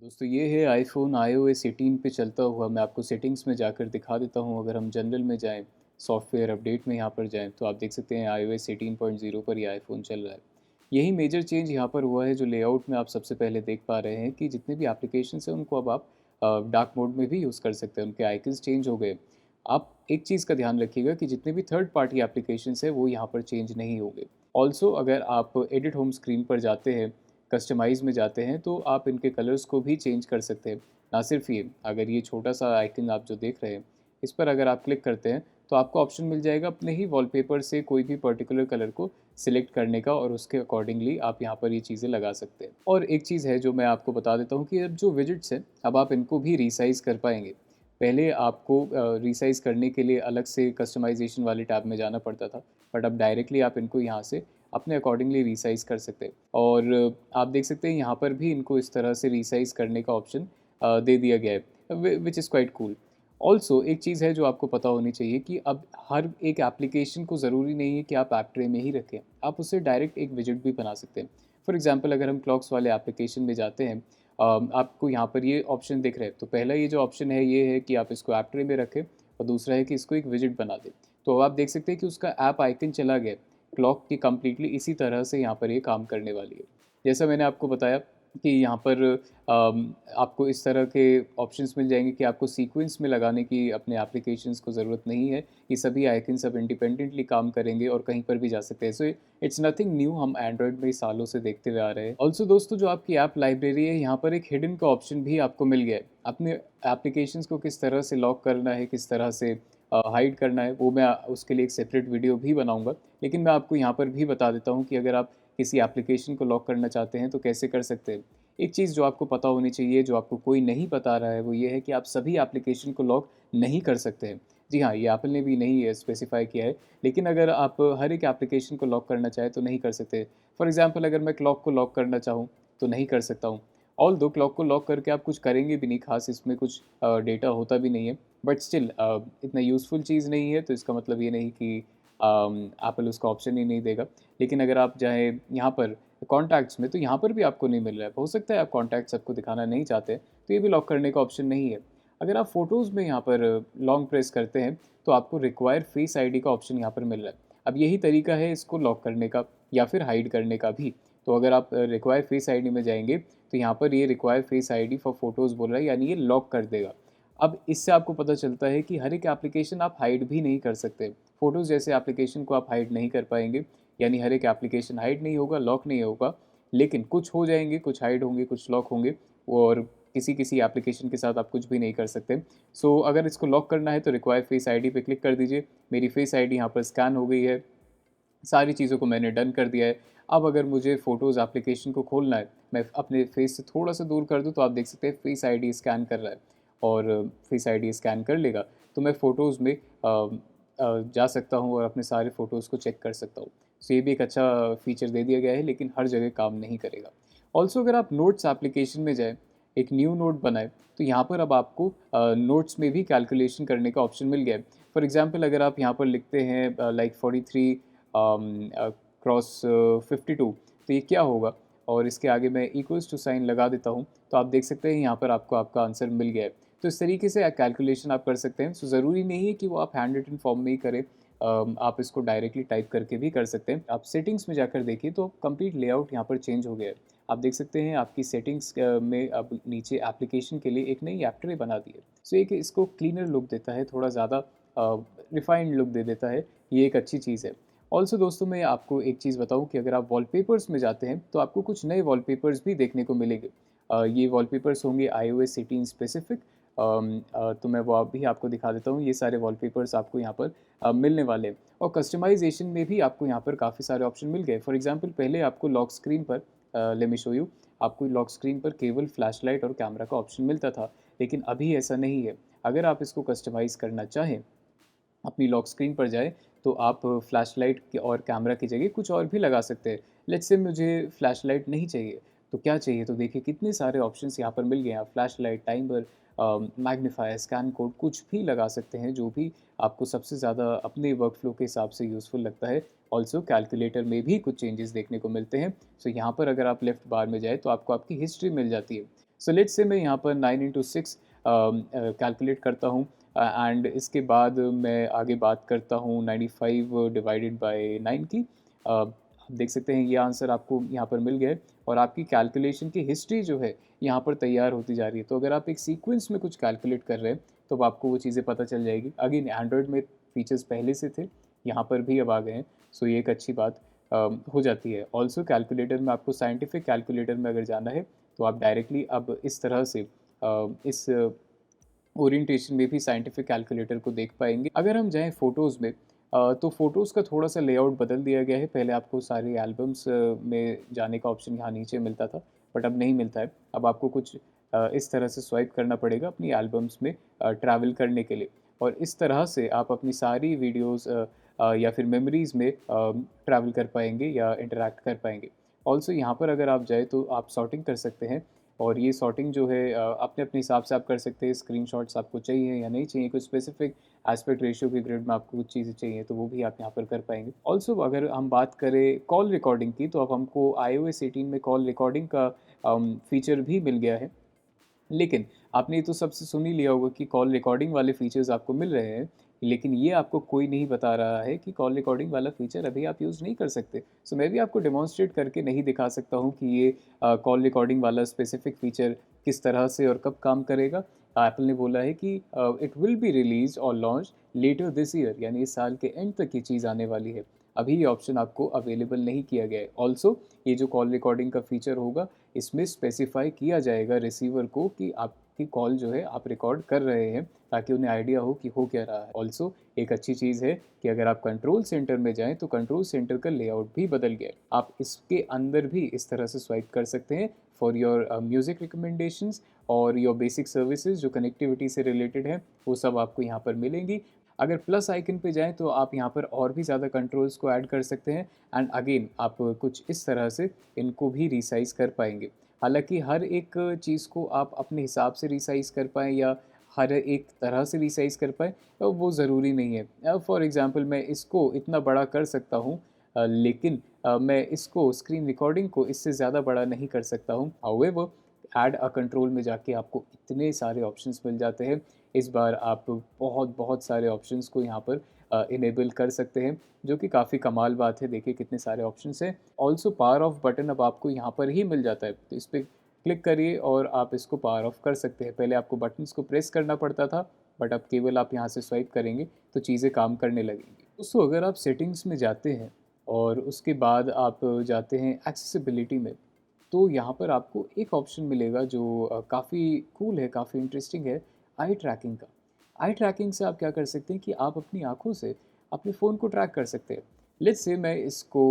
दोस्तों ये है आईफ़ोन iOS 18 पे चलता हुआ। मैं आपको सेटिंग्स में जाकर दिखा देता हूँ। अगर हम जनरल में जाएँ, सॉफ्टवेयर अपडेट में यहाँ पर जाएँ, तो आप देख सकते हैं iOS 18.0 पर ये आईफ़ोन चल रहा है। यही मेजर चेंज यहाँ पर हुआ है, जो लेआउट में आप सबसे पहले देख पा रहे हैं कि जितने भी एप्लीकेशंस हैं उनको अब आप डार्क मोड में भी यूज़ कर सकते हैं, उनके आइकन्स चेंज हो गए। आप एक चीज़ का ध्यान रखिएगा कि जितने भी थर्ड पार्टी एप्लीकेशंस हैं वो यहाँ पर चेंज नहीं होंगे। ऑल्सो अगर आप एडिट होम स्क्रीन पर जाते हैं, कस्टमाइज़ में जाते हैं, तो आप इनके कलर्स को भी चेंज कर सकते हैं। ना सिर्फ ये, अगर ये छोटा-सा आइकन आप जो देख रहे हैं, इस पर अगर आप क्लिक करते हैं, तो आपको ऑप्शन मिल जाएगा अपने ही वॉलपेपर से कोई भी पर्टिकुलर कलर को सिलेक्ट करने का, और उसके अकॉर्डिंगली आप यहाँ पर ये चीज़ें लगा सकते हैं। और एक चीज़ है जो मैं आपको बता देता हूँ कि अब जो विजेट्स हैं, अब आप इनको भी रीसाइज़ कर पाएँगे। पहले आपको रीसाइज़ करने के लिए अलग से कस्टमाइज़ेशन वाले टैब में जाना पड़ता था, बट अब डायरेक्टली आप इनको यहाँ से अपने अकॉर्डिंगली रीसाइज़ कर सकते हैं। और आप देख सकते हैं यहाँ पर भी इनको इस तरह से रीसाइज़ करने का ऑप्शन दे दिया गया है, which is quite cool. Also एक चीज़ है जो आपको पता होनी चाहिए कि अब हर एक एप्लीकेशन को ज़रूरी नहीं है कि आप ऐप ट्रे में ही रखें, आप उससे डायरेक्ट एक विजेट भी बना सकते हैं। फॉर एग्जांपल अगर हम क्लॉक्स वाले एप्लीकेशन में जाते हैं, आपको यहाँ पर ये ऑप्शन दिख रहे हैं, तो पहला ये जो ऑप्शन है ये है कि आप इसको ऐप ट्रे में रखें, और दूसरा है कि इसको एक विजेट बना दें। तो अब आप देख सकते हैं कि उसका ऐप आइकन चला गया है। क्लॉक की कम्प्लीटली इसी तरह से यहाँ पर ये काम करने वाली है। जैसा मैंने आपको बताया कि यहाँ पर आपको इस तरह के ऑप्शंस मिल जाएँगे कि आपको सीक्वेंस में लगाने की अपने एप्लीकेशंस को ज़रूरत नहीं है। ये सभी आइकन्स अब इंडिपेंडेंटली काम करेंगे और कहीं पर भी जा सकते हैं। सो इट्स नथिंग न्यू, हम एंड्रॉयड में सालों से देखते हुए आ रहे हैं। ऑल्सो दोस्तों, जो आपकी ऐप लाइब्रेरी है, यहाँ पर एक हिडन का ऑप्शन भी आपको मिल गया है। अपने एप्लीकेशंस को किस तरह से लॉक करना है, किस तरह से हाइड करना है, वो मैं उसके लिए एक सेपरेट वीडियो भी बनाऊँगा। लेकिन मैं आपको यहाँ पर भी बता देता हूँ कि अगर आप किसी एप्लीकेशन को लॉक करना चाहते हैं तो कैसे कर सकते हैं। एक चीज़ जो आपको पता होनी चाहिए, जो आपको कोई नहीं बता रहा है, वो ये है कि आप सभी एप्लीकेशन को लॉक नहीं कर सकते हैं। जी हाँ, ये एप्पल ने भी नहीं स्पेसिफ़ाई किया है, लेकिन अगर आप हर एक एप्लीकेशन को लॉक करना चाहें तो नहीं कर सकते। फॉर एग्ज़ाम्पल अगर मैं क्लॉक को लॉक करना चाहूँ तो नहीं कर सकता हूँ। ऑल्दो क्लॉक को लॉक करके आप कुछ करेंगे भी नहीं, ख़ास इसमें कुछ डेटा होता भी नहीं है। बट स्टिल इतना यूज़फुल चीज़ नहीं है, तो इसका मतलब ये नहीं कि एप्पल उसका ऑप्शन ही नहीं देगा। लेकिन अगर आप जाएँ यहाँ पर कॉन्टैक्ट्स में, तो यहाँ पर भी आपको नहीं मिल रहा है। हो सकता है आप कॉन्टैक्ट्स सबको दिखाना नहीं चाहते, तो ये भी लॉक करने का ऑप्शन नहीं है। अगर आप फ़ोटोज़ में यहाँ पर लॉन्ग प्रेस करते हैं, तो आपको रिक्वायर फेस आईडी का ऑप्शन यहाँ पर मिल रहा है। अब यही तरीका है इसको लॉक करने का या फिर हाइड करने का भी। तो अगर आप रिक्वायर फेस आईडी में जाएँगे, तो यहाँ पर ये require face ID for photos बोल रहा है, यानी ये लॉक कर देगा। अब इससे आपको पता चलता है कि हर एक एप्लीकेशन आप हाइड भी नहीं कर सकते। फ़ोटोज़ जैसे एप्लीकेशन को आप हाइड नहीं कर पाएँगे, यानी हर एक एप्लीकेशन हाइड नहीं होगा, लॉक नहीं होगा, लेकिन कुछ हो जाएँगे, कुछ हाइड होंगे, कुछ लॉक होंगे, और किसी-किसी एप्लीकेशन के साथ आप कुछ भी नहीं कर सकते। सो अगर इसको लॉक करना है तो रिक्वायर फेस आईडी पे क्लिक कर दीजिए। मेरी फेस आईडी यहाँ पर स्कैन हो गई है। सारी चीज़ों को मैंने डन कर दिया है। अब अगर मुझे फ़ोटोज़ एप्लीकेशन को खोलना है, मैं अपने फ़ेस से थोड़ा-सा दूर कर दूँ, तो आप देख सकते हैं फ़ेस आईडी स्कैन कर रहा है, और फ़ेस आईडी स्कैन कर लेगा, तो मैं फ़ोटोज़ में जा सकता हूँ और अपने सारे फ़ोटोज़ को चेक कर सकता हूँ। सो ये भी एक अच्छा फ़ीचर दे दिया गया है, लेकिन हर जगह काम नहीं करेगा। ऑल्सो अगर आप नोट्स एप्लीकेशन में जाएँ, एक न्यू नोट बनाएँ, तो यहाँ पर अब आपको नोट्स में भी कैलकुलेशन करने का ऑप्शन मिल गया है। फॉर एग्ज़ाम्पल अगर आप यहाँ पर लिखते हैं लाइक 43 क्रॉस 52, तो ये क्या होगा, और इसके आगे मैं इक्वल्स टू साइन लगा देता हूँ, तो आप देख सकते हैं यहाँ पर आपको आपका आंसर मिल गया है। तो इस तरीके से कैलकुलेशन आप कर सकते हैं। सो ज़रूरी नहीं है कि वो आप हैंड रिटन फॉर्म में ही करें, आप इसको डायरेक्टली टाइप करके भी कर सकते हैं। आप सेटिंग्स में जाकर देखिए तो कंप्लीट लेआउट यहाँ पर चेंज हो गया है। आप देख सकते हैं आपकी सेटिंग्स में अब नीचे एप्लीकेशन के लिए एक नई ऐप ट्रे बना दी है। सो एक इसको क्लीनर लुक देता है, थोड़ा ज़्यादा रिफाइंड लुक दे देता है, ये एक अच्छी चीज़ है। ऑल्सो दोस्तों, मैं आपको एक चीज़ बताऊँ कि अगर आप वॉलपेपर्स में जाते हैं, तो आपको कुछ नए वॉलपेपर्स भी देखने को मिलेंगे। ये वॉलपेपर्स होंगे iOS 18 स्पेसिफिक। तो मैं वो भी आपको दिखा देता हूँ। ये सारे वॉलपेपर्स आपको यहाँ पर मिलने वाले हैं, और कस्टमाइज़ेशन में भी आपको यहाँ पर काफ़ी सारे ऑप्शन मिल गए। फॉर एग्ज़ाम्पल पहले आपको लॉक स्क्रीन पर लेट मी शो यू, आपको लॉक स्क्रीन पर केवल फ्लैशलाइट और कैमरा का ऑप्शन मिलता था, लेकिन अभी ऐसा नहीं है। अगर आप इसको कस्टमाइज़ करना चाहें, अपनी लॉक स्क्रीन पर जाएँ, तो आप फ्लैशलाइट के और कैमरा की जगह कुछ और भी लगा सकते हैं। लेट्स से मुझे फ्लैशलाइट नहीं चाहिए, तो क्या चाहिए? तो देखिए कितने सारे ऑप्शंस यहाँ पर मिल गए हैं। आप flashlight, timer, magnifier, scan code कुछ भी लगा सकते हैं, जो भी आपको सबसे ज़्यादा अपने वर्कफ़्लो के हिसाब से यूज़फुल लगता है। ऑल्सो कैलकुलेटर में भी कुछ चेंजेस देखने को मिलते हैं। सो यहाँ पर अगर आप लेफ्ट बार में जाएँ, तो आपको आपकी हिस्ट्री मिल जाती है। सो लेट्स से मैं यहाँ पर 9 into 6 कैलकुलेट करता हूँ एंड इसके बाद मैं आगे बात करता हूँ 95 डिवाइडेड बाय 9 की। आप देख सकते हैं ये आंसर आपको यहाँ पर मिल गया है और आपकी कैलकुलेशन की हिस्ट्री जो है यहाँ पर तैयार होती जा रही है। तो अगर आप एक सीक्वेंस में कुछ कैलकुलेट कर रहे हैं तो अब आपको वो चीज़ें पता चल जाएगी। अगेन एंड्रॉयड में फीचर्स पहले से थे, यहाँ पर भी अब आ गए हैं, सो ये एक अच्छी बात हो जाती है। ऑल्सो कैलकुलेटर में आपको साइंटिफिक कैलकुलेटर में अगर जाना है तो आप डायरेक्टली अब इस तरह से इस ओरिएंटेशन में भी साइंटिफिक कैलकुलेटर को देख पाएंगे। अगर हम जाएँ फ़ोटोज़ में तो फ़ोटोज़ का थोड़ा-सा लेआउट बदल दिया गया है। पहले आपको सारी एल्बम्स में जाने का ऑप्शन यहाँ नीचे मिलता था, बट अब नहीं मिलता है। अब आपको कुछ इस तरह से स्वाइप करना पड़ेगा अपनी एल्बम्स में ट्रैवल करने के लिए और इस तरह से आप अपनी सारी वीडियोज़ या फिर मेमोरीज़ में ट्रैवल कर पाएँगे या इंटरैक्ट कर पाएँगे। ऑल्सो यहाँ पर अगर आप जाएँ तो आप सॉर्टिंग कर सकते हैं और ये सॉर्टिंग जो है अपने-अपने हिसाब से आप कर सकते हैं। स्क्रीनशॉट्स आपको चाहिए या नहीं चाहिए, कुछ स्पेसिफिक एस्पेक्ट रेशियो के ग्रिड में आपको कुछ चीज़ें चाहिए, तो वो भी आप यहाँ पर कर पाएँगे। ऑल्सो अगर हम बात करें कॉल रिकॉर्डिंग की, तो अब हमको iOS 18 में कॉल रिकॉर्डिंग का फीचर भी मिल गया है। लेकिन आपने ये तो सबसे सुन ही लिया होगा कि कॉल रिकॉर्डिंग वाले फीचर्स आपको मिल रहे हैं, लेकिन ये आपको कोई नहीं बता रहा है कि कॉल रिकॉर्डिंग वाला फीचर अभी आप यूज़ नहीं कर सकते। सो मैं भी आपको डेमॉन्स्ट्रेट करके नहीं दिखा सकता हूँ कि ये कॉल रिकॉर्डिंग वाला स्पेसिफिक फीचर किस तरह से और कब काम करेगा। एप्पल ने बोला है कि इट विल बी रिलीज़्ड और लॉन्च्ड लेटर दिस ईयर, यानी इस साल के एंड तक ये चीज़ आने वाली है। अभी ये ऑप्शन आपको अवेलेबल नहीं किया गया है। ऑल्सो ये जो कॉल रिकॉर्डिंग का फीचर होगा, इसमें स्पेसिफाई किया जाएगा रिसीवर को कि आपकी कॉल जो है आप रिकॉर्ड कर रहे हैं, ताकि उन्हें आइडिया हो कि हो क्या रहा है। ऑल्सो एक अच्छी चीज़ है कि अगर आप कंट्रोल सेंटर में जाएँ तो कंट्रोल सेंटर का लेआउट भी बदल गया है। आप इसके अंदर भी इस तरह से स्वाइप कर सकते हैं फॉर योर म्यूज़िक रिकमेंडेशंस और योर बेसिक सर्विसेज जो कनेक्टिविटी से रिलेटेड है, वो सब आपको यहाँ पर मिलेंगी। अगर प्लस आइकन पे जाएँ तो आप यहाँ पर और भी ज़्यादा कंट्रोल्स को ऐड कर सकते हैं एंड अगेन आप कुछ इस तरह से इनको भी रिसाइज़ कर पाएँगे। हालाँकि हर एक चीज़ को आप अपने हिसाब से रिसाइज़ कर पाएँ या हर एक तरह से रिसाइज़ कर पाएँ वो ज़रूरी नहीं है। फॉर एग्ज़ाम्पल मैं इसको इतना बड़ा कर सकता हूँ लेकिन मैं इसको स्क्रीन रिकॉर्डिंग को इससे ज़्यादा बड़ा नहीं कर सकता हूँ। हाउएवर ऐड अ कंट्रोल में जाके आपको इतने सारे ऑप्शंस मिल जाते हैं। इस बार आप बहुत सारे ऑप्शंस को यहाँ पर इनेबल कर सकते हैं, जो कि काफ़ी कमाल बात है। देखिए कितने सारे ऑप्शंस हैं। ऑल्सो पावर ऑफ बटन अब आपको यहाँ पर ही मिल जाता है, तो इस पे क्लिक करिए और आप इसको पावर ऑफ कर सकते हैं। पहले आपको बटन्स को प्रेस करना पड़ता था, बट अब केवल आप यहाँ से स्वाइप करेंगे तो चीज़ें काम करने लगेंगी। दोस्तों अगर आप सेटिंग्स में जाते हैं और उसके बाद आप जाते हैं एक्सेसिबिलिटी में, तो यहाँ पर आपको एक ऑप्शन मिलेगा जो काफ़ी कूल है, काफ़ी इंटरेस्टिंग है, आई ट्रैकिंग का। आई ट्रैकिंग से आप क्या कर सकते हैं कि आप अपनी आँखों से अपने फ़ोन को ट्रैक कर सकते हैं। लेट्स से मैं इसको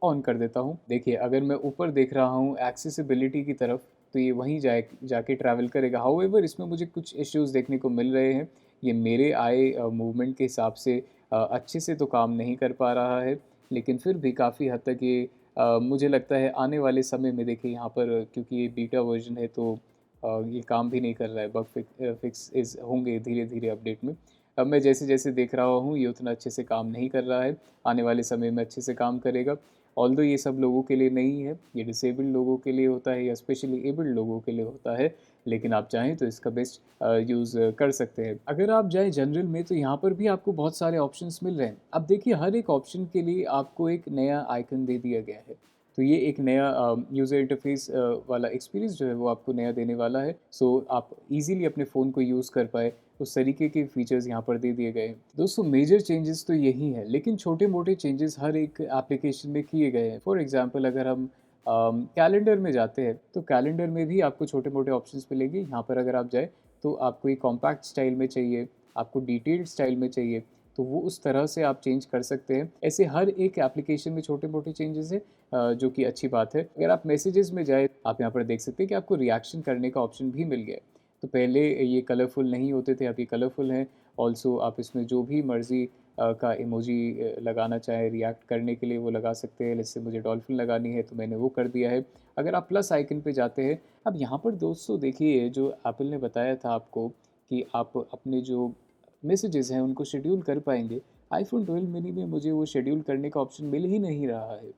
ऑन कर देता हूँ। देखिए अगर मैं ऊपर देख रहा हूँ एक्सेसिबिलिटी की तरफ, तो ये वहीं जाके ट्रैवल करेगा। हाउएवर इसमें मुझे कुछ इश्यूज़ देखने को मिल रहे हैं। ये मेरे आई मूवमेंट के हिसाब से अच्छे से तो काम नहीं कर पा रहा है, लेकिन फिर भी काफ़ी हद तक ये मुझे लगता है आने वाले समय में देखिए यहाँ पर क्योंकि ये बीटा वर्ज़न है तो ये काम भी नहीं कर रहा है। बग फिक्सेस होंगे धीरे-धीरे अपडेट में। अब मैं जैसे-जैसे देख रहा हूँ ये उतना अच्छे से काम नहीं कर रहा है। आने वाले समय में अच्छे से काम करेगा। ऑल्दो ये सब लोगों के लिए नहीं है, ये डिसेबल्ड लोगों के लिए होता है या स्पेशली एबल्ड लोगों के लिए होता है, लेकिन आप चाहें तो इसका बेस्ट यूज़ कर सकते हैं। अगर आप जाएँ जनरल में तो यहाँ पर भी आपको बहुत सारे ऑप्शंस मिल रहे हैं। अब देखिए हर एक ऑप्शन के लिए आपको एक नया आइकन दे दिया गया है। तो ये एक नया यूज़र इंटरफ़ेस वाला एक्सपीरियंस जो है वो आपको नया देने वाला है। सो आप ईज़िली अपने फ़ोन को यूज़ कर पाएँ, उस तरीके के फ़ीचर्स यहाँ पर दे दिए गए हैं। दोस्तों मेजर चेंजेस तो यही हैं, लेकिन छोटे-मोटे चेंजेस हर एक एप्लीकेशन में किए गए हैं। फॉर एग्ज़ाम्पल अगर हम कैलेंडर में जाते हैं, तो कैलेंडर में भी आपको छोटे-मोटे ऑप्शंस मिलेंगे। यहाँ पर अगर आप जाएँ, तो आपको एक कॉम्पैक्ट स्टाइल में चाहिए, आपको डिटेल्ड स्टाइल में चाहिए, तो वो उस तरह से आप चेंज कर सकते हैं। ऐसे हर एक एप्लीकेशन में छोटे-मोटे चेंजेस हैं जो कि अच्छी बात है। अगर आप मैसेजेस में जाएँ, आप यहाँ पर देख सकते हैं कि आपको रिएक्शन करने का ऑप्शन भी मिल गया है। तो पहले ये कलरफुल नहीं होते थे, अब ये कलरफुल हैं। ऑल्सो आप इसमें जो भी मर्ज़ी का इमोजी लगाना चाहें रिएक्ट करने के लिए वो लगा सकते हैं। जैसे मुझे डॉल्फिन लगानी है तो मैंने वो कर दिया है। अगर आप प्लस आइकन पे जाते हैं, अब यहाँ पर दोस्तों देखिए जो एप्पल ने बताया था आपको कि आप अपने जो मैसेजेस हैं उनको शेड्यूल कर पाएँगे। आईफ़ोन 12 मिनी में मुझे वो शेड्यूल करने का ऑप्शन मिल ही नहीं रहा है।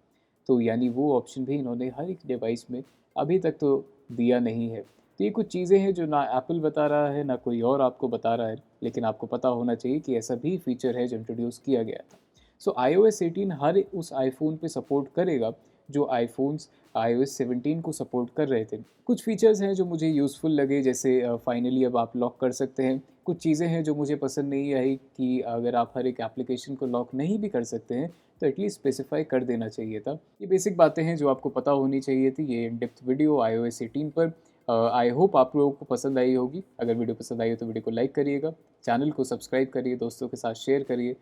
तो यानी वो ऑप्शन भी इन्होंने हर एक डिवाइस में अभी तक तो दिया नहीं है। तो ये कुछ चीज़ें हैं जो ना एप्पल बता रहा है, ना कोई और आपको बता रहा है, लेकिन आपको पता होना चाहिए कि ऐसा भी फीचर है जो इंट्रोड्यूस किया गया था। सो iOS 18 हर उस आईफ़ोन पे सपोर्ट करेगा जो आईफ़ोन्स iOS 17 को सपोर्ट कर रहे थे। कुछ फीचर्स हैं जो मुझे यूज़फुल लगे, जैसे फाइनली अब आप लॉक कर सकते हैं। कुछ चीज़ें हैं जो मुझे पसंद नहीं आई कि अगर आप हर एक एप्लीकेशन को लॉक नहीं भी कर सकते हैं, तो एटलीस्ट स्पेसिफ़ाई कर देना चाहिए था। ये बेसिक बातें हैं जो आपको पता होनी चाहिए थी। ये इन डेप्थ वीडियो iOS 18 पर आई होप आप लोगों को पसंद आई होगी। अगर वीडियो पसंद आई हो तो वीडियो को लाइक करिएगा, चैनल को सब्सक्राइब करिए, दोस्तों के साथ शेयर करिए।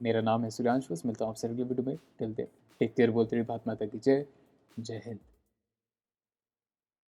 मेरा नाम है सूर्यांश, बस मिलता हूँ आपसे अगले वीडियो में। टिल देन टेक केयर, बोलते रहिए भारत माता की जय। जय हिंद।